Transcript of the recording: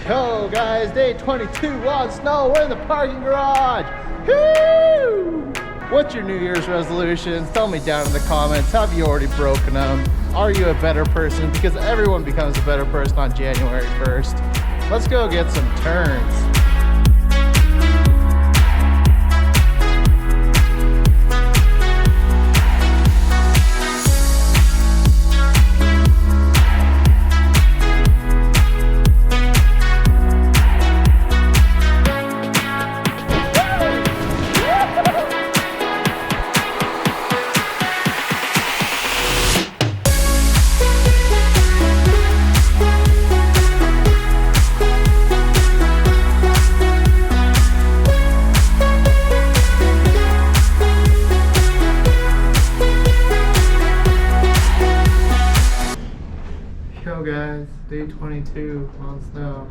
Yo guys, day 22 on snow. We're in the parking garage. Woo! What's your New Year's resolutions? Tell me down in the comments. Have you already broken them? Are you a better person? Because everyone becomes a better person on January 1st. Let's go get some turns. Yo guys, day 22 on snow.